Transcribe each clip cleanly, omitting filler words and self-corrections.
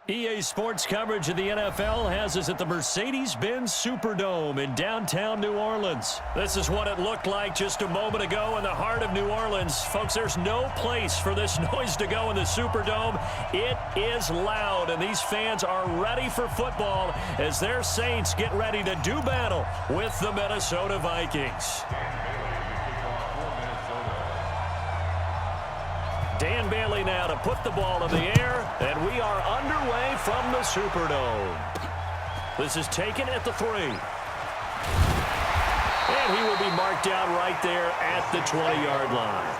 EA Sports coverage of the NFL has us at the Mercedes-Benz Superdome in downtown New Orleans. This is what it looked like just a moment ago in the heart of New Orleans. Folks, there's no place for this noise to go in the Superdome. It is loud, and these fans are ready for football as their Saints get ready to do battle with the Minnesota Vikings. Dan Bailey now to put the ball in the air, and we are underway from the Superdome. This is taken at the 3. And he will be marked down right there at the 20-yard line.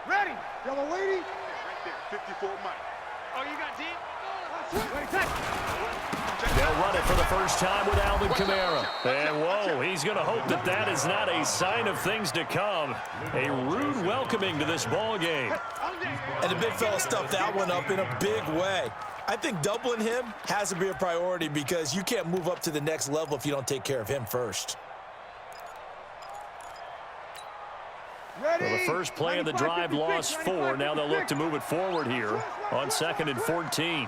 Ready. Yellow lady. Right there, 54 Mike. Oh, you got deep? They'll run it for the first time with Alvin Kamara. And, whoa, he's going to hope that that is not a sign of things to come. A rude welcoming to this ball game. And the big fella stuffed that one up in a big way. I think doubling him has to be a priority because you can't move up to the next level if you don't take care of him first. Well, the first play of the drive lost 4. Now they'll look to move it forward here on 2nd and 14.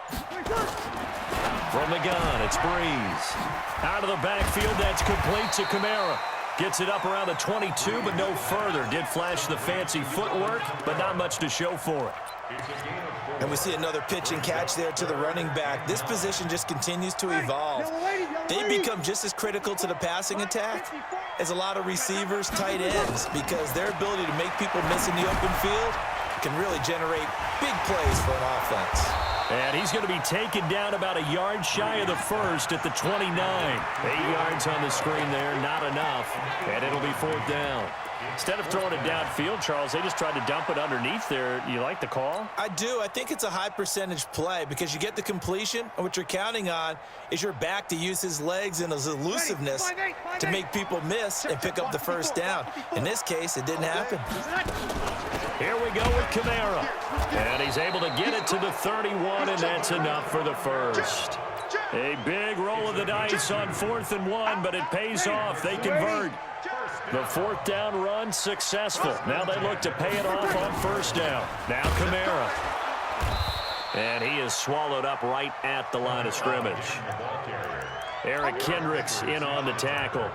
From the gun, it's Breeze. Out of the backfield, that's complete to Kamara. Gets it up around the 22, but no further. Did flash the fancy footwork, but not much to show for it. And we see another pitch and catch there to the running back. This position just continues to evolve. They become just as critical to the passing attack as a lot of receivers, tight ends, because their ability to make people miss in the open field can really generate big plays for an offense. And he's going to be taken down about a yard shy of the first at the 29. 8 yards on the screen there, not enough. And it'll be 4th down. Instead of throwing it downfield, Charles, they just tried to dump it underneath there. You like the call? I do. I think it's a high percentage play because you get the completion, and what you're counting on is your back to use his legs and his elusiveness to make people miss and pick up the first down. In this case, it didn't happen. Here we go with Kamara. And he's able to get it to the 31, and that's enough for the first. A big roll of the dice on 4th and 1, but it pays off. They convert. The 4th down run successful. Now they look to pay it off on 1st down. Now Kamara. And he is swallowed up right at the line of scrimmage. Eric Kendricks in on the tackle.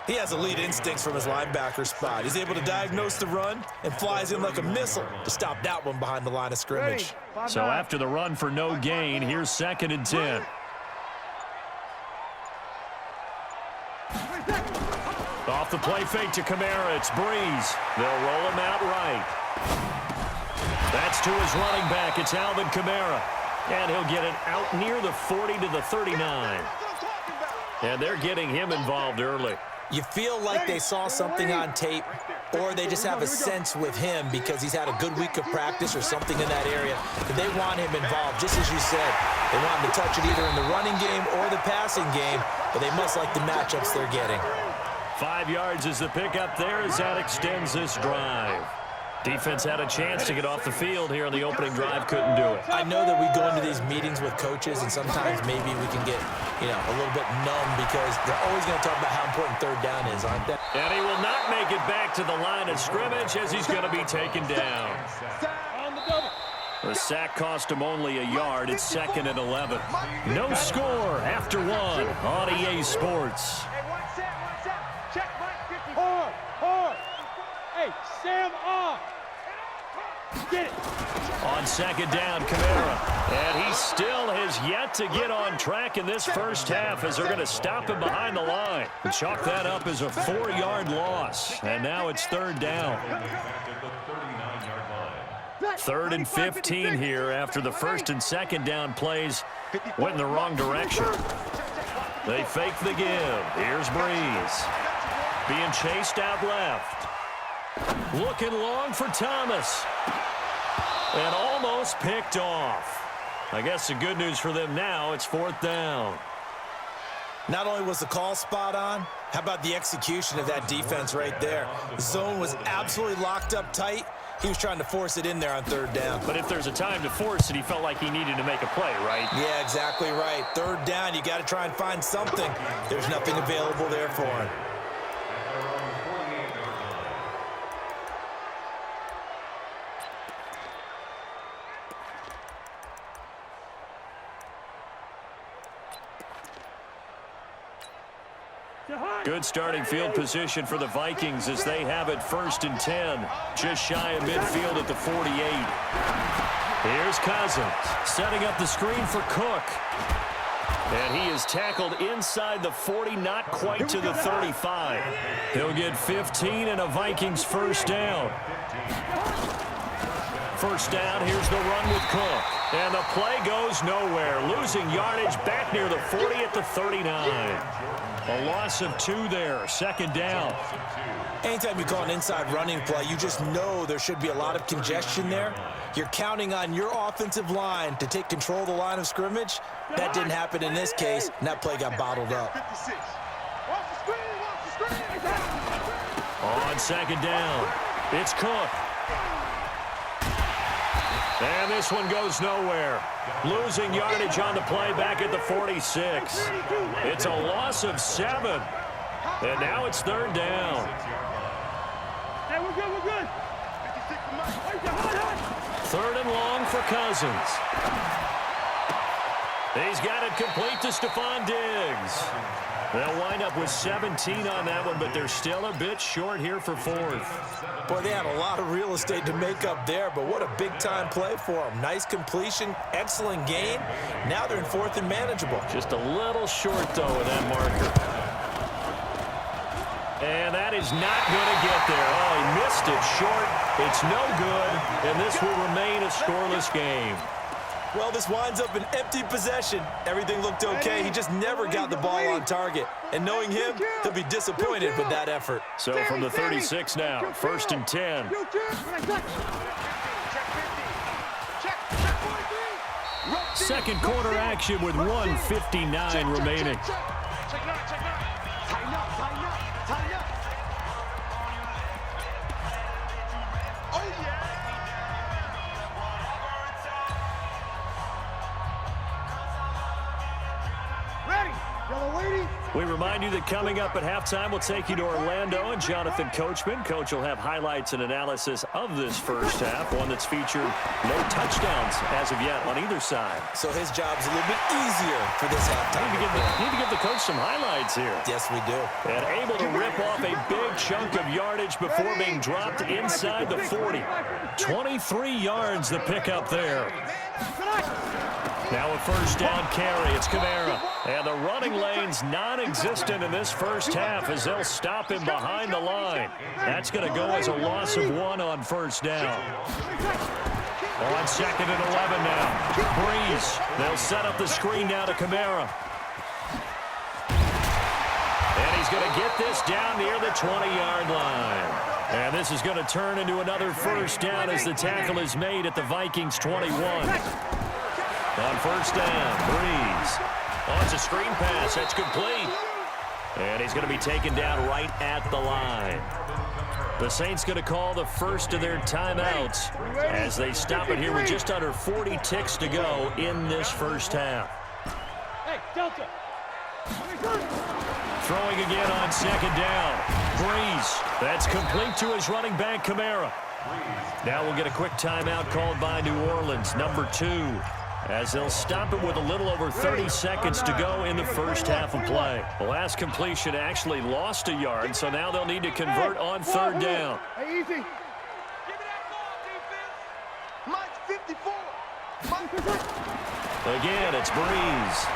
He has elite instincts from his linebacker spot. He's able to diagnose the run and flies in like a missile to stop that one behind the line of scrimmage. So after the run for no gain, here's 2nd and 10. Off the play fake to Kamara, it's Breeze. They'll roll him out right. That's to his running back. It's Alvin Kamara. And he'll get it out near the 40 to the 39. And they're getting him involved early. You feel like they saw something on tape, or they just have a sense with him because he's had a good week of practice or something in that area. But they want him involved, just as you said. They want him to touch it either in the running game or the passing game, but they must like the matchups they're getting. 5 yards is the pickup there as that extends this drive. Defense had a chance to get off the field here on the opening drive, couldn't do it. I know that we go into these meetings with coaches, and sometimes maybe we can get, a little bit numb because they're always going to talk about how important 3rd down is, aren't they? And he will not make it back to the line of scrimmage as he's going to be taken down. The sack cost him only a yard. It's 2nd and 11. No score after 1 on EA Sports. Hard. Hey, Sam off. Get it. On second down, Kamara. And he still has yet to get on track in this first half as they're going to stop him behind the line. And chalk that up as a 4-yard loss. And now it's third down. 3rd and 15 here after the first and second down plays went in the wrong direction. They fake the give. Here's Breeze. Being chased out left. Looking long for Thomas. And almost picked off. I guess the good news for them now, it's 4th down. Not only was the call spot on, how about the execution of that defense right there? The zone was absolutely locked up tight. He was trying to force it in there on 3rd down. But if there's a time to force it, he felt like he needed to make a play, right? Yeah, exactly right. 3rd down, you got to try and find something. There's nothing available there for him. Good starting field position for the Vikings as they have it 1st and 10. Just shy of midfield at the 48. Here's Cousins setting up the screen for Cook. And he is tackled inside the 40, not quite to the 35. He'll get 15 and a Vikings first down. First down, here's the run with Cook. And the play goes nowhere. Losing yardage back near the 40 at the 39. A loss of 2 there. 2nd down. Anytime you call an inside running play, you just know there should be a lot of congestion there. You're counting on your offensive line to take control of the line of scrimmage. That didn't happen in this case, and that play got bottled up. On 2nd down, it's Cook. And this one goes nowhere. Losing yardage on the play back at the 46. It's a loss of 7. And now it's 3rd down. Hey, we're good, we're good. 3rd and long for Cousins. He's got it complete to Stephon Diggs. They'll wind up with 17 on that one, but they're still a bit short here for 4th. Boy, they had a lot of real estate to make up there, but what a big-time play for them. Nice completion, excellent gain. Now they're in 4th and manageable. Just a little short, though, of that marker. And that is not going to get there. Oh, he missed it short. It's no good, and this will remain a scoreless game. Well, this winds up an empty possession. Everything looked okay. He just never got the ball on target. And knowing him, he'll be disappointed with that effort. So from the 36 now, 1st and 10. Second quarter action with 1:59 remaining. We remind you that coming up at halftime, we'll take you to Orlando and Jonathan Coachman. Coach will have highlights and analysis of this first half, one that's featured no touchdowns as of yet on either side. So his job's a little bit easier for this halftime. Need to give the coach some highlights here. Yes, we do. And able to rip off a big chunk of yardage before being dropped inside the 40. 23 yards the pickup there. Now a first down carry. It's Kamara. And the running lane's non-existent in this first half as they'll stop him behind the line. That's going to go as a loss of 1 on first down. On 2nd and 11 now. Breeze. They'll set up the screen now to Kamara. And he's going to get this down near the 20-yard line. And this is going to turn into another first down as the tackle is made at the Vikings 21. On first down, Breeze. Oh, it's a screen pass. That's complete. And he's going to be taken down right at the line. The Saints going to call the first of their timeouts as they stop it here with just under 40 ticks to go in this first half. Hey, Delta. Throwing again on 2nd down. Breeze. That's complete to his running back, Kamara. Now we'll get a quick timeout called by New Orleans, number 2. As they'll stop it with a little over 30 seconds to go in the first half of play. The last completion actually lost a yard, so now they'll need to convert on 3rd down. Hey, easy. Give me that ball, defense. Mike 54. Again, it's Breeze.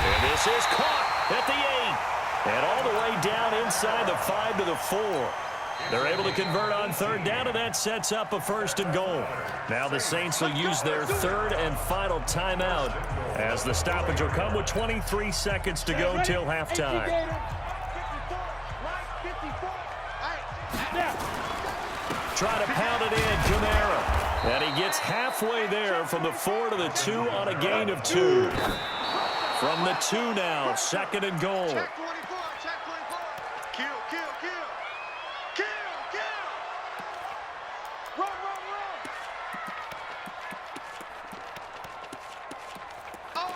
And this is caught at the 8. And all the way down inside the 5 to the 4. They're able to convert on third down, and that sets up a 1st and goal. Now the Saints will use their 3rd and final timeout as the stoppage will come with 23 seconds to go till halftime. Try to pound it in, Kamara. And he gets halfway there from the 4 to the 2 on a gain of 2. From the 2 now, 2nd and goal. Check 24, check 24. Kill, kill, kill. Kill, kill. Run, run, run. Oh,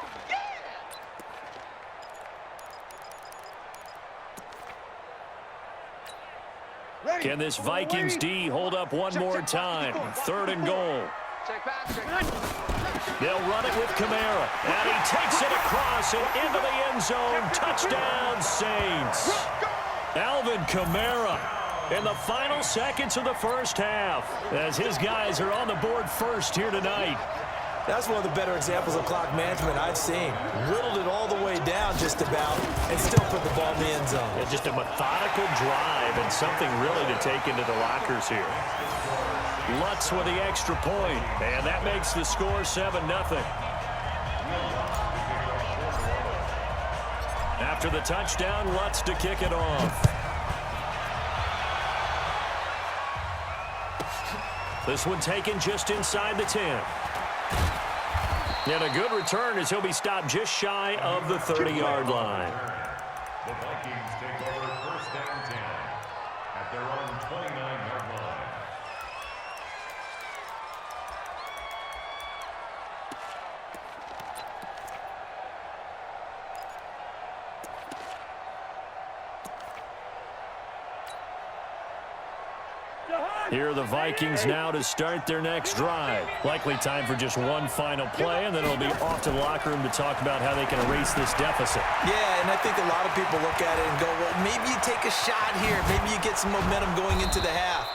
yeah. Can this Vikings D hold up one more time? 3rd and goal. Check back, check back. They'll run it with Kamara. And he takes it across and into the end zone. Touchdown, Saints. Alvin Kamara in the final seconds of the first half as his guys are on the board first here tonight. That's one of the better examples of clock management I've seen. Whittled it all the way down just about and still put the ball in the end zone. Yeah, just a methodical drive and something really to take into the lockers here. Lutz with the extra point, and that makes the score 7-0. After the touchdown, Lutz to kick it off. This one taken just inside the 10. And a good return as he'll be stopped just shy of the 30-yard line. The Vikings take over 1st and 10 at their own 29-yard line. Here are the Vikings now to start their next drive. Likely time for just one final play, and then it'll be off to the locker room to talk about how they can erase this deficit. Yeah, and I think a lot of people look at it and go, well, maybe you take a shot here. Maybe you get some momentum going into the half.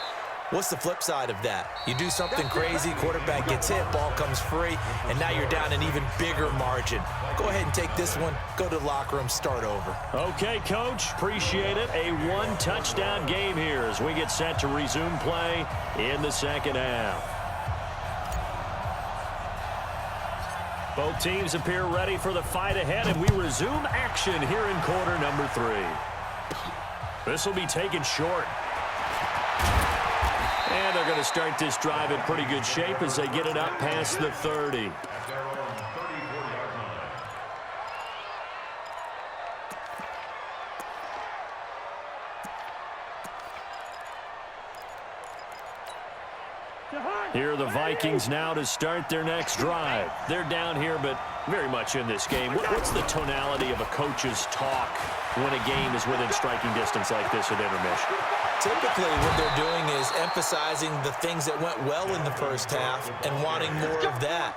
What's the flip side of that? You do something crazy, quarterback gets hit, ball comes free, and now you're down an even bigger margin. Go ahead and take this one, go to the locker room, start over. Okay, Coach, appreciate it. A one-touchdown game here as we get set to resume play in the second half. Both teams appear ready for the fight ahead, and we resume action here in quarter number 3. This will be taken short. And they're going to start this drive in pretty good shape as they get it up past the 30. Here are the Vikings now to start their next drive. They're down here, but very much in this game. What's the tonality of a coach's talk when a game is within striking distance like this at intermission? Typically, what they're doing is emphasizing the things that went well in the first half and wanting more of that.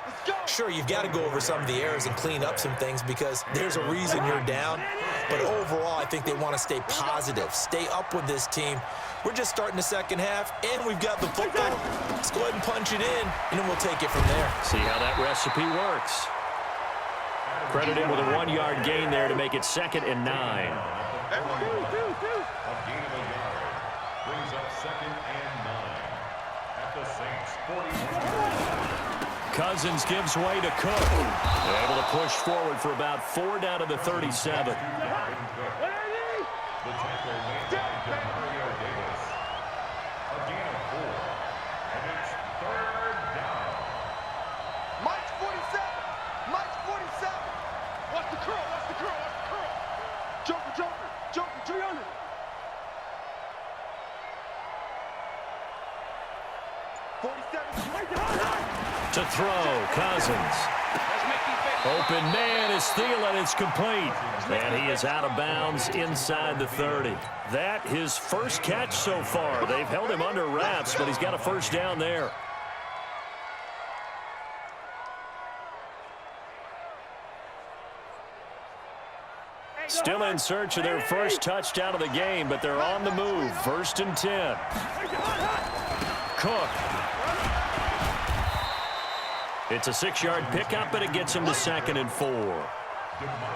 Sure, you've got to go over some of the errors and clean up some things because there's a reason you're down. But overall, I think they want to stay positive, stay up with this team. We're just starting the second half, and we've got the football. Let's go ahead and punch it in, and then we'll take it from there. See how that recipe works. Credited with a 1-yard gain there to make it 2nd and 9. Brings up 2nd and 9 at the Saints 41. Cousins gives way to Cook. Able to push forward for about 4 down to the 37. The tackle made by Demario Davis. A gain of 4, and it's 3rd down. Mike's 47. Mike's 47. Watch the curl, watch the curl, watch the curl. Joker, Joker, Joker, 300. To throw, Cousins. Open man is Thielen. It's complete. And he is out of bounds inside the 30. That his first catch so far. They've held him under wraps, but he's got a first down there. Still in search of their first touchdown of the game, but they're on the move. 1st and 10. Cook. It's a 6-yard pickup, and it gets him to 2nd and 4.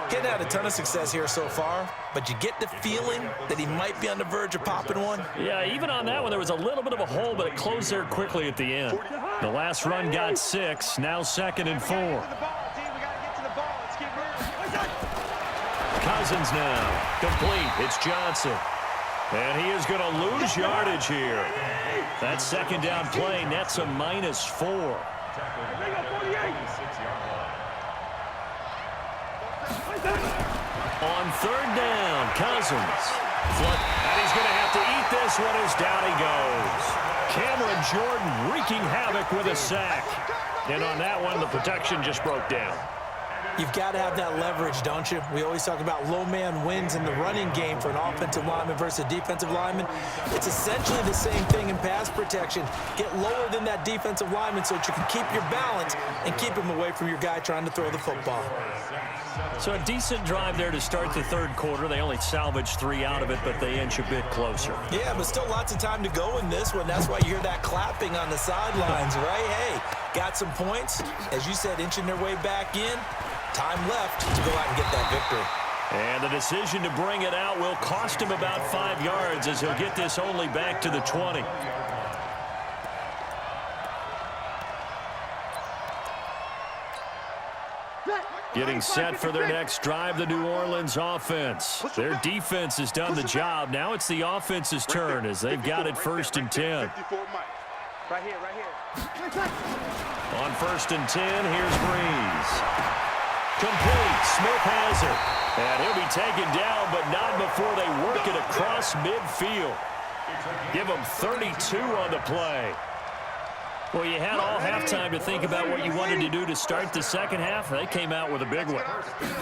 Getting had a ton of success here so far, but you get the feeling that he might be on the verge of popping one. Yeah, even on that one, there was a little bit of a hole, but it closed there quickly at the end. The last run got 6, now 2nd and 4. Cousins now, complete. It's Johnson. And he is going to lose yardage here. That 2nd down play nets a -4. On 3rd down, Cousins. And he's going to have to eat this one as down he goes. Cameron Jordan wreaking havoc with a sack. And on that one, the protection just broke down. You've got to have that leverage, don't you? We always talk about low man wins in the running game for an offensive lineman versus a defensive lineman. It's essentially the same thing in pass protection. Get lower than that defensive lineman so that you can keep your balance and keep him away from your guy trying to throw the football. So a decent drive there to start the 3rd quarter. They only salvaged 3 out of it, but they inch a bit closer. Yeah, but still lots of time to go in this one. That's why you hear that clapping on the sidelines, right? Hey, got some points. As you said, inching their way back in. Time left to go out and get that victory. And the decision to bring it out will cost him about 5 yards as he'll get this only back to the 20. Getting set for their next drive, the New Orleans offense. Their defense has done the job. Now it's the offense's turn as they've got it 1st and 10. Right here, right here. On 1st and 10, here's Breeze. Complete. Smith has it. And he'll be taken down, but not before they work it across midfield. Give him 32 on the play. Well, you had all halftime to think about what you wanted to do to start the 2nd half. They came out with a big one.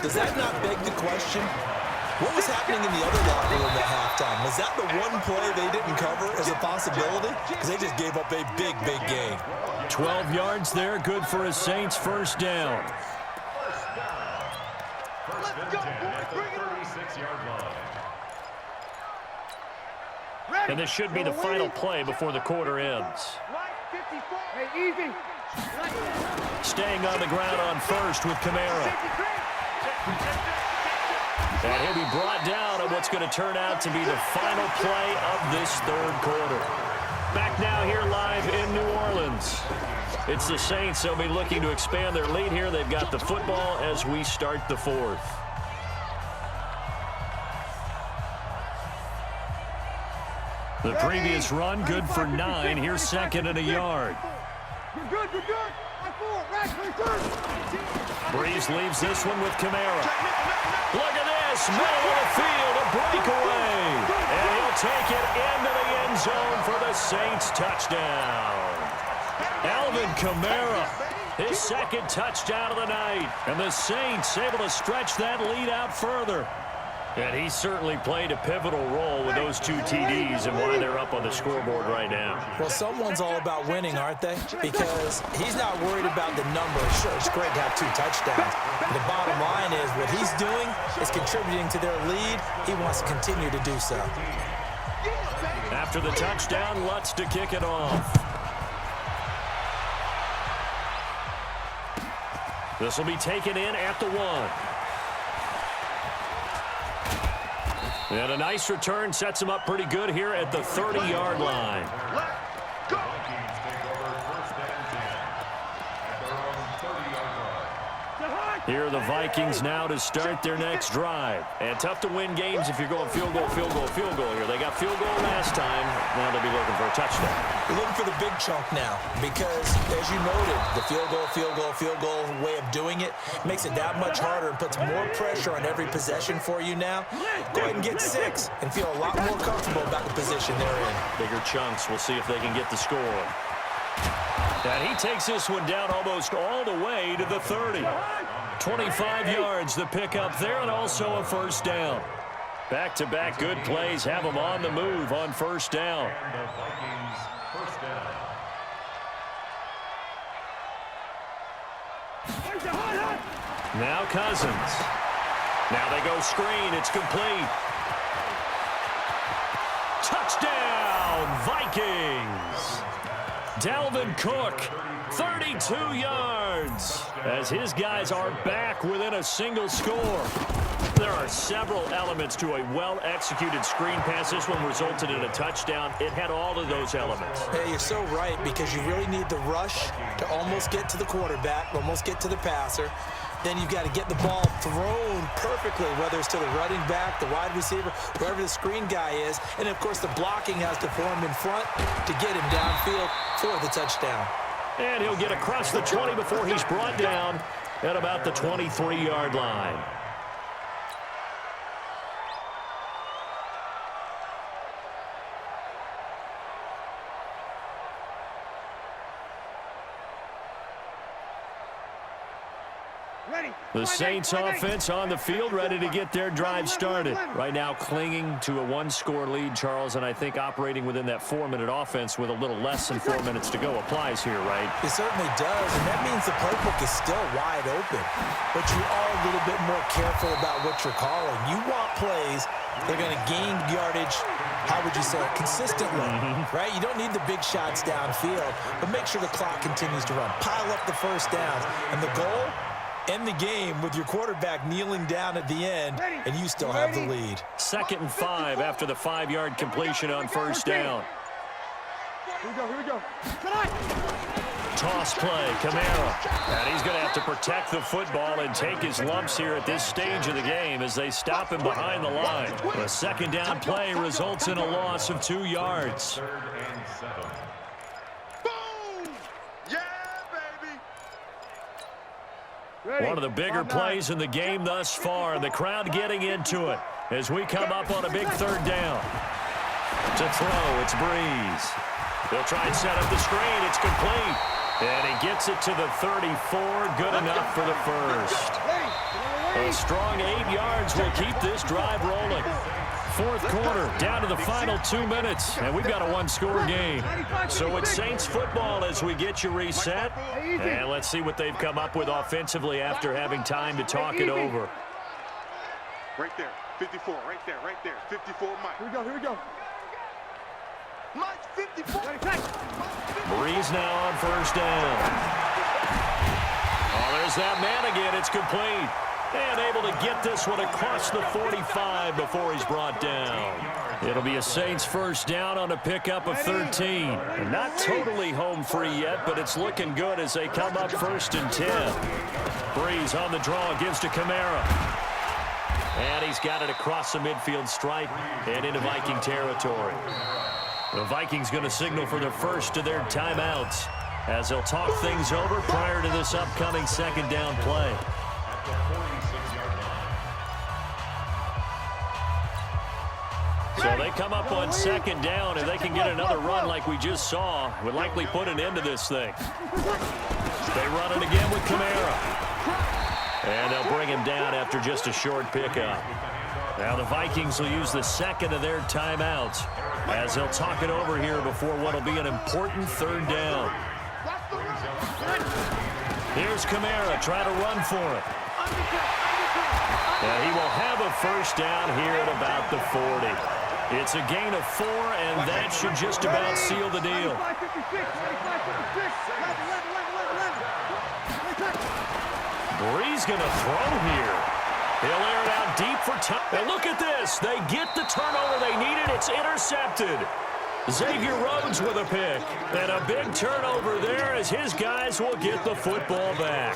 Does that not beg the question? What was happening in the other locker room at halftime? Was that the one play they didn't cover as a possibility? Because they just gave up a big, big gain. 12 yards there, good for a Saints 1st down. And this should be the final play before the quarter ends. Hey, easy. Staying on the ground on 1st with Kamara. And he'll be brought down on what's going to turn out to be the final play of this 3rd quarter. Back now here live in New Orleans. It's the Saints. They'll be looking to expand their lead here. They've got the football as we start the 4th. The previous run, good for 9. Here's 2nd and a yard. We're good, we're good. Breeze leaves this one with Kamara. Look at this, middle of the field, a breakaway. And he'll take it into the end zone for the Saints touchdown. Alvin Kamara, his 2nd touchdown of the night. And the Saints able to stretch that lead out further. And he certainly played a pivotal role with those 2 TDs and why they're up on the scoreboard right now. Well, someone's all about winning, aren't they? Because he's not worried about the numbers. Sure, it's great to have 2 touchdowns. The bottom line is what he's doing is contributing to their lead. He wants to continue to do so. After the touchdown, Lutz to kick it off. This will be taken in at the 1. And a nice return sets him up pretty good here at the 30-yard line. Here are the Vikings now to start their next drive. And tough to win games if you're going field goal, field goal, field goal here. They got field goal last time. Now they'll be looking for a touchdown. They're looking for the big chunk now because, as you noted, the field goal way of doing it makes it that much harder and puts more pressure on every possession for you now. Go ahead and get 6 and feel a lot more comfortable about the position they're in. Bigger chunks. We'll see if they can get the score. And he takes this one down almost all the way to the 30. 25 yards the pickup there, and also a 1st down. Back-to-back good plays have them on the move on 1st down. Now Cousins. Now they go screen. It's complete. Touchdown, Vikings. Dalvin Cook, 32 yards, as his guys are back within a single score. There are several elements to a well-executed screen pass. This one resulted in a touchdown. It had all of those elements. Hey, you're so right, because you really need the rush to almost get to the quarterback, almost get to the passer. Then you've got to get the ball thrown perfectly, whether it's to the running back, the wide receiver, wherever the screen guy is. And, of course, the blocking has to form in front to get him downfield for the touchdown. And he'll get across the 20 before he's brought down at about the 23-yard line. The Saints offense on the field, ready to get their drive started. Right now clinging to a one-score lead, Charles, and I think operating within that 4-minute offense with a little less than 4 minutes to go applies here, right? It certainly does, and that means the playbook is still wide open. But you are a little bit more careful about what you're calling. You want plays that are going to gain yardage, how would you say it, consistently, right? You don't need the big shots downfield, but make sure the clock continues to run. Pile up the first downs, and the goal, end the game with your quarterback kneeling down at the end, and you still have the lead. 2nd and 5 after the 5-yard completion on first down. Here we go. Toss play, Kamara. And he's going to have to protect the football and take his lumps here at this stage of the game as they stop him behind the line. A 2nd down play results in a loss of 2 yards. 3rd and 7. Boom! Yeah, baby! One of the bigger plays in the game thus far, and the crowd getting into it as we come up on a big 3rd down. To throw, it's Breeze. They'll try and set up the screen. It's complete. And he gets it to the 34. Good enough for the first. A strong 8 yards will keep this drive rolling. 4th quarter, down to the final 2 minutes, and we've got a one-score game. So it's Saints football as we get you reset. And let's see what they've come up with offensively after having time to talk it over. Right there, 54, right there, 54, Mike. Here we go. Mike, 54. Breeze now on first down. Oh, there's that man again. It's complete. And able to get this one across the 45 before he's brought down. It'll be a Saints first down on a pickup of 13. And not totally home free yet, but it's looking good as they come up 1st and 10. Breeze on the draw, gives to Kamara. And he's got it across the midfield stripe and into Viking territory. The Vikings going to signal for the first of their timeouts as they'll talk things over prior to this upcoming 2nd down play. So they come up on 2nd down, and they can get another run like we just saw. Would likely put an end to this thing. They run it again with Kamara. And they'll bring him down after just a short pickup. Now the Vikings will use the 2nd of their timeouts as they'll talk it over here before what will be an important 3rd down. Here's Kamara trying to run for it. And he will have a first down here at about the 40. It's a gain of 4, and that should just about seal the deal. Breeze going to throw here. He'll air it out deep for time. And look at this. They get the turnover they needed. It's intercepted. Xavier Rhodes with a pick. And a big turnover there as his guys will get the football back.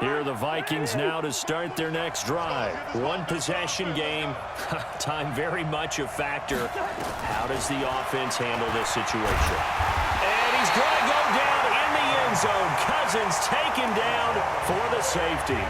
Here are the Vikings now to start their next drive. One possession game. Time very much a factor. How does the offense handle this situation? And he's going to go down in the end zone. Cousins taken down for the safety.